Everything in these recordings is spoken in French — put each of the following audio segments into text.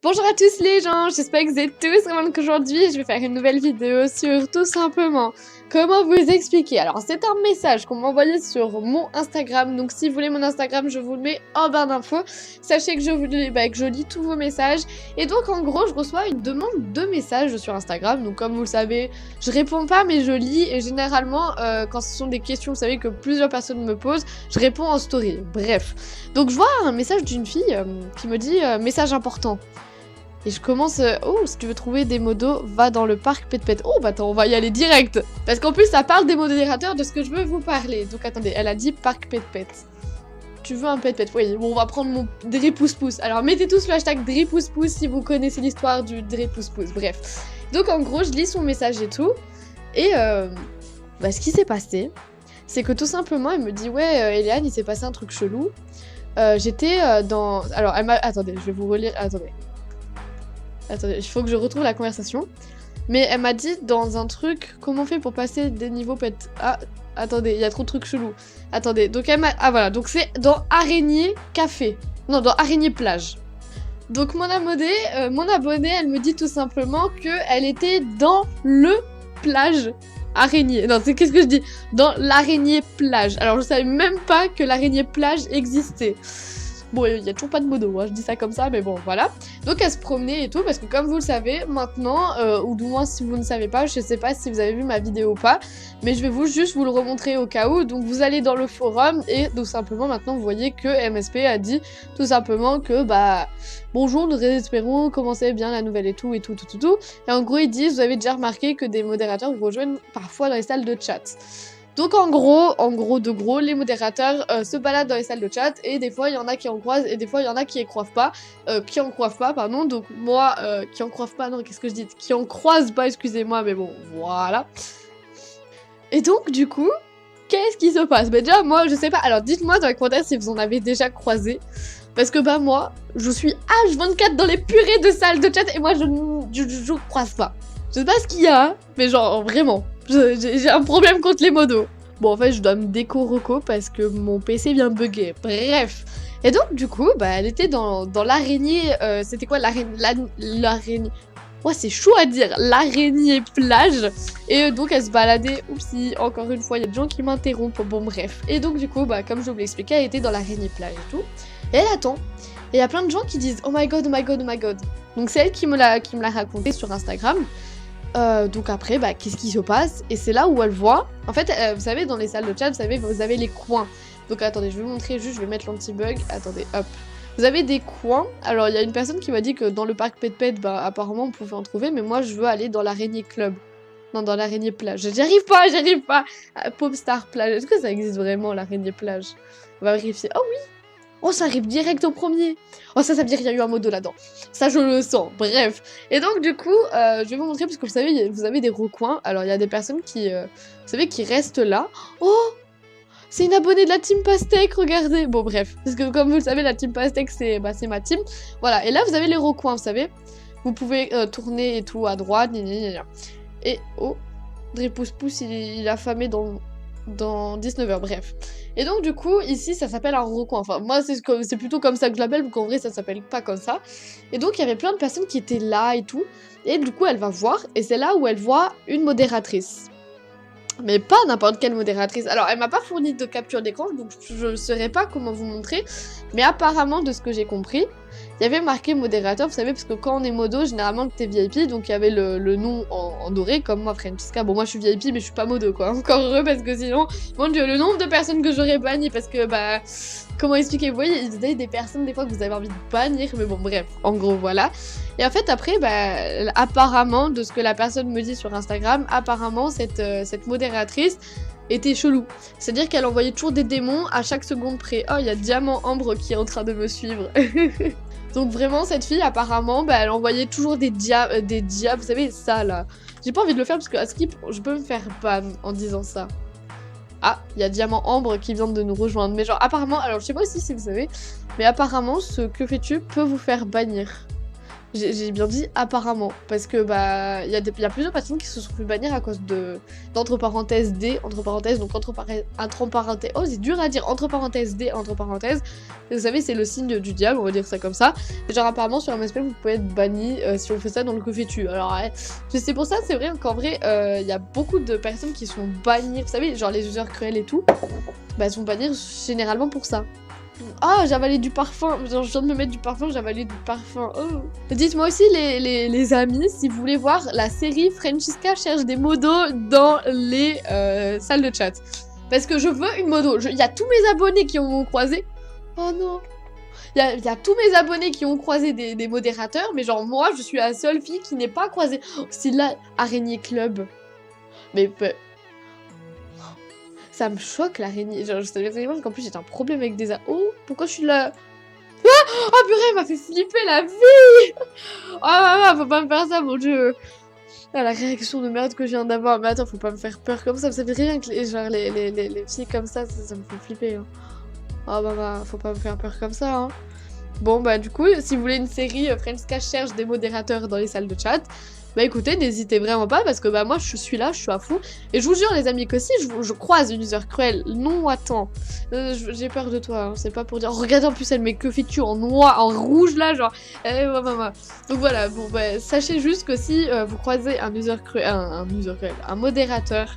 Bonjour à tous les gens, j'espère que vous êtes tous vraiment qu'aujourd'hui je vais faire une nouvelle vidéo sur tout simplement comment vous expliquer. Alors c'est un message qu'on m'a envoyé sur mon Instagram, donc si vous voulez mon Instagram je vous le mets en barre d'infos. Sachez que je lis tous vos messages et donc en gros je reçois une demande de messages sur Instagram. Donc comme vous le savez je réponds pas mais je lis et généralement quand ce sont des questions vous savez que plusieurs personnes me posent, je réponds en story. Bref, donc je vois un message d'une fille qui me dit message important. Et je commence, oh, si tu veux trouver des modos, va dans le parc Pet. Oh, bah attends, on va y aller direct. Parce qu'en plus, ça parle des modérateurs de ce que je veux vous parler. Donc attendez, elle a dit parc Pet. Tu veux un Pet? Oui, bon, on va prendre mon Dripousse. Alors mettez tous le hashtag Dripousse si vous connaissez l'histoire du Dripousse. Bref. Donc en gros, je lis son message et tout. Et ce qui s'est passé, c'est que tout simplement, elle me dit, ouais, Eliane, il s'est passé un truc chelou. J'étais dans... Alors, elle m'a... Attendez, je vais vous relire... Attendez, il faut que je retrouve la conversation. Mais elle m'a dit dans un truc, comment on fait pour passer des niveaux pet... Ah, attendez, il y a trop de trucs chelous. Attendez, donc elle m'a... Ah voilà, donc c'est dans Araignée Café. Non, dans Araignée Plage. Donc mon abonnée, elle me dit tout simplement qu'elle était dans le plage araignée. Non, c'est qu'est-ce que je dis? Dans l'araignée plage. Alors je savais même pas que l'araignée plage existait. Bon, il n'y a toujours pas de modo, hein, je dis ça comme ça, mais bon, voilà. Donc, elle se promenait et tout, parce que comme vous le savez, maintenant, ou du moins si vous ne savez pas, je sais pas si vous avez vu ma vidéo ou pas, mais je vais juste vous le remontrer au cas où. Donc, vous allez dans le forum, et tout simplement, maintenant, vous voyez que MSP a dit tout simplement que, bah, bonjour, nous espérons commencer bien la nouvelle et tout. Et en gros, ils disent, vous avez déjà remarqué que des modérateurs vous rejoignent parfois dans les salles de chat. Donc en gros, les modérateurs se baladent dans les salles de chat et des fois il y en a qui en croisent et des fois il y en a qui en croisent pas, pardon. Donc moi, qui en croisent pas, non, qu'est-ce que je dis? Qui en croisent pas, excusez-moi, mais bon, voilà. Et donc du coup, qu'est-ce qui se passe? Bah déjà, moi, je sais pas, alors dites-moi dans les commentaires si vous en avez déjà croisé. Parce que bah moi, je suis H24 dans les purées de salles de chat et moi je croise pas. Je sais pas ce qu'il y a, mais genre vraiment. J'ai un problème contre les modos. Bon, en fait, je dois me déco-reco parce que mon PC vient de bugger. Bref. Et donc, du coup, bah, elle était dans l'araignée... C'était quoi l'araignée... Ouais, c'est chaud à dire. L'araignée plage. Et donc, elle se baladait... Oupsie, encore une fois, il y a des gens qui m'interrompent. Bon, bref. Et donc, du coup, bah, comme je vous l'ai expliqué, elle était dans l'araignée plage et tout. Et elle attend. Et il y a plein de gens qui disent « Oh my god, oh my god, oh my god ». Donc, c'est elle qui me l'a raconté sur Instagram. Donc après, bah, qu'est-ce qui se passe? Et c'est là où elle voit... En fait, vous savez, dans les salles de chat, vous savez, vous avez les coins. Donc attendez, je vais vous montrer juste, je vais mettre l'anti-bug. Attendez, hop. Vous avez des coins. Alors, il y a une personne qui m'a dit que dans le parc Pet, bah, apparemment, on pouvait en trouver. Mais moi, je veux aller dans l'araignée club. Non, dans l'araignée plage. J'y arrive pas. Popstar plage. Est-ce que ça existe vraiment, l'araignée plage? On va vérifier. Oh oui! Oh, ça arrive direct au premier. Oh, ça veut dire qu'il y a eu un modo là-dedans. Ça, je le sens. Bref. Et donc, du coup, je vais vous montrer, parce que vous savez, vous avez des recoins. Alors, il y a des personnes qui, vous savez, qui restent là. Oh! C'est une abonnée de la Team Pastèque, regardez. Bon, bref. Parce que, comme vous le savez, la Team Pastèque, c'est ma team. Voilà. Et là, vous avez les recoins, vous savez. Vous pouvez tourner et tout à droite. Et, oh, Dripousse, il a famé dans 19h, bref. Et donc du coup, ici, ça s'appelle un recoin. Enfin, moi, c'est plutôt comme ça que je l'appelle, parce qu'en vrai, ça s'appelle pas comme ça. Et donc, il y avait plein de personnes qui étaient là et tout. Et du coup, elle va voir, et c'est là où elle voit une modératrice. Mais pas n'importe quelle modératrice. Alors, elle m'a pas fourni de capture d'écran, donc je ne saurais pas comment vous montrer. Mais apparemment, de ce que j'ai compris, il y avait marqué modérateur, vous savez, parce que quand on est modo, généralement que t'es VIP, donc il y avait le nom en doré, comme moi, Francisca. Bon, moi je suis VIP, mais je suis pas modo, quoi. Encore heureux, parce que sinon, mon dieu, le nombre de personnes que j'aurais banni, parce que, bah, comment expliquer? Vous voyez, il y a des personnes, des fois, que vous avez envie de bannir, mais bon, bref, en gros, voilà. Et en fait, après, bah, apparemment, de ce que la personne me dit sur Instagram, apparemment, cette modératrice était chelou. C'est-à-dire qu'elle envoyait toujours des démons à chaque seconde près. Oh, il y a Diamant Ambre qui est en train de me suivre. Donc vraiment, cette fille, apparemment, bah, elle envoyait toujours des dia, vous savez, ça, là. J'ai pas envie de le faire parce que à Skip, je peux me faire ban en disant ça. Ah, il y a Diamant Ambre qui vient de nous rejoindre. Mais genre, apparemment, alors je sais pas aussi si vous savez, mais apparemment, ce que fais-tu peut vous faire bannir. J'ai bien dit apparemment, parce que bah il y a plusieurs personnes qui se sont fait bannir à cause d'entre parenthèses D, entre parenthèses, donc entre parenthèses, oh c'est dur à dire, entre parenthèses D, entre parenthèses, vous savez c'est le signe du diable, on va dire ça comme ça, et genre apparemment sur MSP vous pouvez être banni si on fait ça dans le Cofetu, alors ouais, c'est pour ça c'est vrai qu'en vrai il y a beaucoup de personnes qui sont bannies, vous savez genre les users cruels et tout, bah sont bannis généralement pour ça. Ah, j'ai avalé du parfum. Genre, je viens de me mettre du parfum, j'ai avalé du parfum. Oh. Dites-moi aussi, les amis, si vous voulez voir la série Francisca cherche des modos dans les salles de chat. Parce que je veux une modo. Il y a tous mes abonnés qui ont croisé. Oh non. Il y a tous mes abonnés qui ont croisé des modérateurs, mais genre moi, je suis la seule fille qui n'est pas croisée. Oh, c'est là, Araignée Club. Mais... Ça me choque l'araignée. Genre, je savais vraiment qu'en plus j'ai un problème avec des... Oh, pourquoi je suis là? Ah, oh purée, elle m'a fait flipper la vie. Ah, faut pas me faire ça, mon dieu. Ah, la réaction de merde que je viens d'avoir. Mais attends, faut pas me faire peur comme ça. Ça fait rien que genre, les filles comme ça me fait flipper. Hein. Oh bah, faut pas me faire peur comme ça. Hein. Bon, bah du coup, si vous voulez une série Francisca cherche des modérateurs dans les salles de chat, bah écoutez, n'hésitez vraiment pas parce que bah moi je suis là, je suis à fond. Et je vous jure les amis que si je croise une user cruelle, non attends, j'ai peur de toi, hein, c'est pas pour dire, oh, regardez en plus elle met que fais-tu en noir, en rouge là, genre, Donc voilà, bon bah sachez juste que si vous croisez un user cruel, un modérateur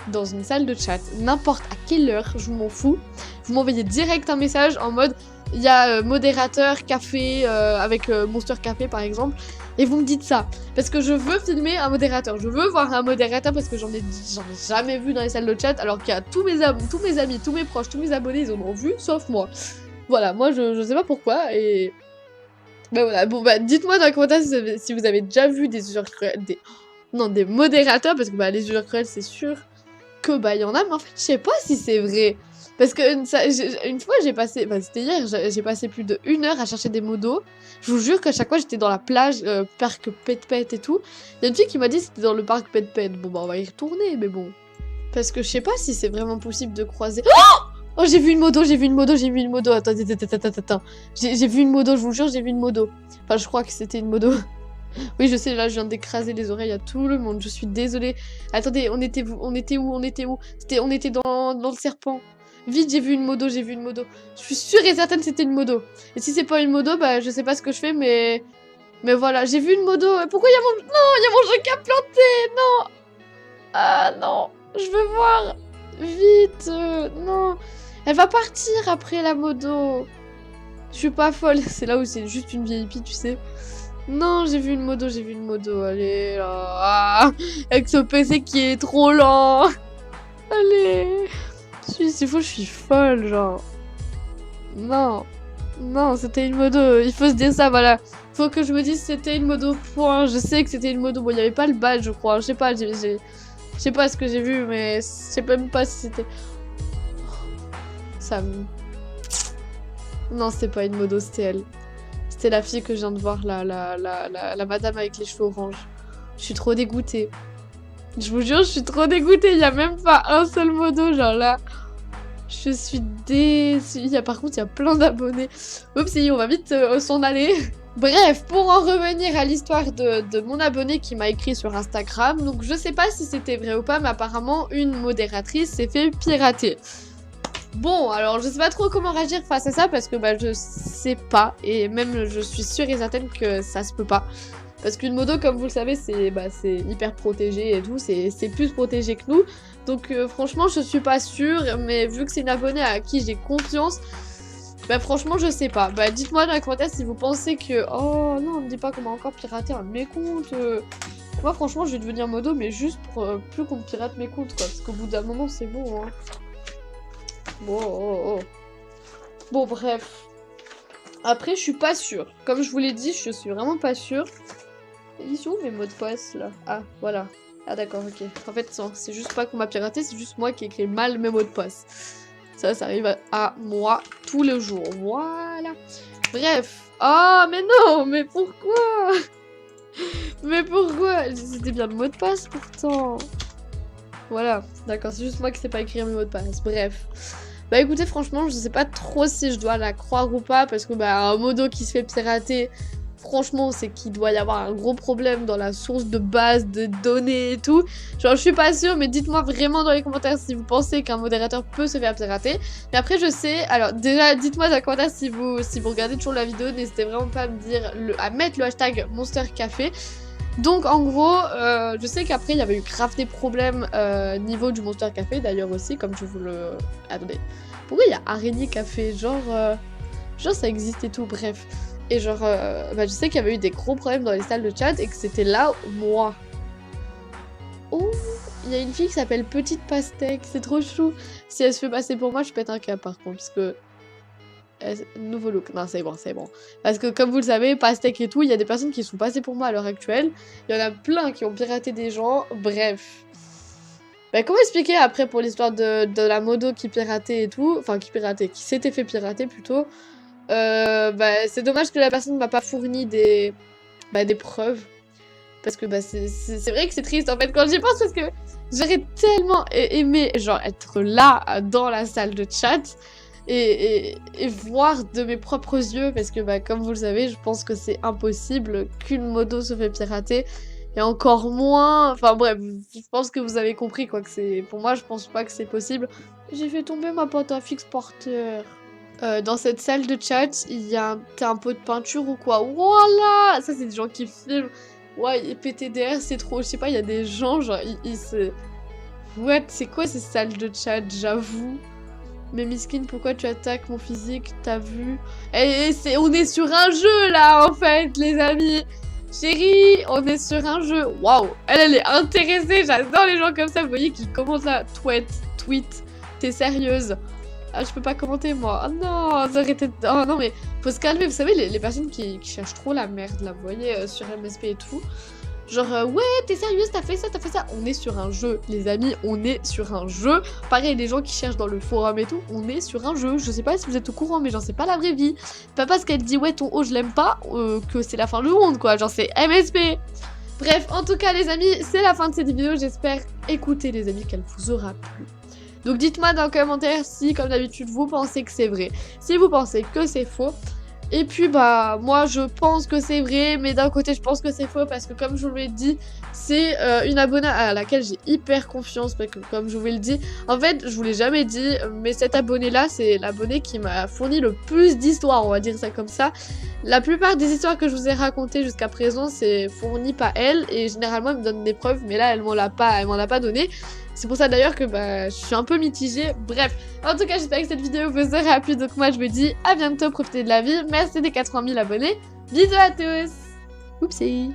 dans une salle de chat, n'importe à quelle heure, je m'en fous, vous m'envoyez direct un message en mode, il y a modérateur, café, avec Monster Café par exemple, et vous me dites ça. Parce que je veux filmer un modérateur, je veux voir un modérateur parce que j'en ai jamais vu dans les salles de chat, alors qu'il y a tous mes amis, tous mes proches, tous mes abonnés, ils en ont vu, sauf moi. Voilà, moi je sais pas pourquoi, et... Bah voilà, bon bah dites-moi dans les commentaires si vous avez déjà vu des users cruels, des modérateurs, parce que bah les users cruels c'est sûr que bah il y en a, mais en fait je sais pas si c'est vrai. Parce que une fois j'ai passé, bah c'était hier, j'ai passé plus de 1 heure à chercher des modos. Je vous jure qu'à chaque fois j'étais dans la plage, parc Pet et tout. Il y a une fille qui m'a dit que c'était dans le parc Pet. Bon bah on va y retourner, mais bon. Parce que je sais pas si c'est vraiment possible de croiser... Oh, j'ai vu une modo. Attends. J'ai vu une modo, je vous jure, j'ai vu une modo. Enfin je crois que c'était une modo. Oui, je sais, là, je viens d'écraser les oreilles à tout le monde. Je suis désolée. Attendez, on était où? On était dans le serpent. Vite, j'ai vu une modo. Je suis sûre et certaine que c'était une modo. Et si c'est pas une modo, bah, je sais pas ce que je fais, mais... Mais voilà, j'ai vu une modo. Pourquoi il y a mon... Non, il y a mon jeu qui a planté. Non. Ah, non. Je veux voir. Vite. Non. Elle va partir après la modo. Je suis pas folle. C'est là où c'est juste une vieille fille, tu sais. Non, j'ai vu une modo, allez là. Ah, avec ce PC qui est trop lent. Allez. C'est faux, je suis folle, genre. Non. Non, c'était une modo. Il faut se dire ça, voilà. Faut que je me dise c'était une modo, point. Je sais que c'était une modo. Bon, il n'y avait pas le badge, je crois. Je sais pas, je sais pas ce que j'ai vu, mais je sais même pas si c'était... Ça me... Non, c'était pas une modo, c'était elle. C'était la fille que je viens de voir, la madame avec les cheveux orange. Je suis trop dégoûtée. Je vous jure, je suis trop dégoûtée. Il n'y a même pas un seul modo, genre là. Je suis déçue. Par contre, il y a plein d'abonnés. Oups, on va vite s'en aller. Bref, pour en revenir à l'histoire de mon abonné qui m'a écrit sur Instagram. Donc, je sais pas si c'était vrai ou pas, mais apparemment, une modératrice s'est fait pirater. Bon, alors je sais pas trop comment réagir face à ça parce que bah je sais pas et même je suis sûre et certaine que ça se peut pas. Parce qu'une modo, comme vous le savez, c'est hyper protégé et tout, c'est plus protégé que nous. Donc franchement, je suis pas sûre, mais vu que c'est une abonnée à qui j'ai confiance, bah franchement, je sais pas. Bah dites-moi dans les commentaires si vous pensez que... Oh non, on me dit pas qu'on m'a encore piraté un de mes comptes. Moi franchement, je vais devenir modo, mais juste pour plus qu'on me pirate mes comptes, quoi. Parce qu'au bout d'un moment, c'est bon, hein. Bon, bref. Après, je suis pas sûre. Comme je vous l'ai dit, je suis vraiment pas sûre. Ils sont où mes mots de passe, là? Ah, voilà. Ah, d'accord, ok. En fait, c'est juste pas qu'on m'a piraté, c'est juste moi qui ai écrit mal mes mots de passe. Ça arrive à moi tous les jours. Voilà. Bref. Ah, mais non, mais pourquoi? Mais pourquoi? C'était bien le mot de passe, pourtant. Voilà, d'accord, c'est juste moi qui sais pas écrire mes mots de passe. Bref. Bah écoutez, franchement, je sais pas trop si je dois la croire ou pas, parce que bah un modo qui se fait pirater, franchement, c'est qu'il doit y avoir un gros problème dans la source de base de données et tout. Genre, je suis pas sûre, mais dites-moi vraiment dans les commentaires si vous pensez qu'un modérateur peut se faire pirater. Mais après, je sais, alors déjà, dites-moi dans les commentaires si vous regardez toujours la vidéo, n'hésitez vraiment pas à me dire, à mettre le hashtag MonsterCafé. Donc en gros, je sais qu'après il y avait eu grave des problèmes niveau du Monster Café d'ailleurs aussi, comme je vous le... Attendez, pourquoi il y a Araignée Café? Genre ça existe et tout, bref. Et genre, je sais qu'il y avait eu des gros problèmes dans les salles de chat et que c'était là, moi. Oh, il y a une fille qui s'appelle Petite Pastèque, c'est trop chou. Si elle se fait passer pour moi, je pète un câble par contre, parce que... Nouveau look, non c'est bon, c'est bon. Parce que comme vous le savez, Pastèque et tout, il y a des personnes qui sont passées pour moi à l'heure actuelle. Il y en a plein qui ont piraté des gens, bref. Comment expliquer après pour l'histoire de la modo qui piratait et tout, enfin qui s'était fait pirater plutôt. C'est dommage que la personne ne m'a pas fourni des preuves. Parce que c'est vrai que c'est triste en fait quand j'y pense, parce que j'aurais tellement aimé genre être là dans la salle de chat. Et voir de mes propres yeux, parce que comme vous le savez, je pense que c'est impossible qu'une modo se fait pirater, et encore moins, enfin bref, je pense que vous avez compris quoi, que c'est, pour moi je pense pas que c'est possible. J'ai fait tomber ma pâte à fixe par terre. Dans cette salle de chat, il y a un pot de peinture ou quoi, voilà, ça c'est des gens qui filment, ouais, et PTDR c'est trop, je sais pas, il y a des gens genre, ils se... What, c'est quoi ces salles de chat, j'avoue. Mais Miskin, pourquoi tu attaques mon physique? T'as vu? On est sur un jeu là en fait, les amis. Chérie, on est sur un jeu. Waouh, elle est intéressée. J'adore les gens comme ça. Vous voyez qui commentent là. Tweet. T'es sérieuse? Ah, je peux pas commenter moi. Oh non, ça aurait été... Oh non, mais faut se calmer. Vous savez, les personnes qui cherchent trop la merde là, vous voyez, sur MSP et tout. Genre, ouais, t'es sérieuse, t'as fait ça. On est sur un jeu, les amis, on est sur un jeu. Pareil, les gens qui cherchent dans le forum et tout, on est sur un jeu. Je sais pas si vous êtes au courant, mais genre, c'est pas la vraie vie. Pas parce qu'elle dit, ouais, ton haut, je l'aime pas, que c'est la fin du monde, quoi. Genre, c'est MSP. Bref, en tout cas, les amis, c'est la fin de cette vidéo. J'espère, écoutez, les amis, qu'elle vous aura plu. Donc, dites-moi dans les commentaires si, comme d'habitude, vous pensez que c'est vrai. Si vous pensez que c'est faux. Et puis moi je pense que c'est vrai, mais d'un côté je pense que c'est faux parce que comme je vous l'ai dit, c'est une abonnée à laquelle j'ai hyper confiance parce que comme je vous l'ai dit, en fait je vous l'ai jamais dit, mais cette abonnée là c'est l'abonnée qui m'a fourni le plus d'histoires, on va dire ça comme ça. La plupart des histoires que je vous ai racontées jusqu'à présent c'est fourni par elle et généralement elle me donne des preuves, mais là elle m'en l'a pas donné. C'est pour ça d'ailleurs que je suis un peu mitigée. Bref, en tout cas j'espère que cette vidéo vous aura plu. Donc moi je vous dis à bientôt, profitez de la vie. Merci des 80 000 abonnés. Bisous à tous. Oupsie.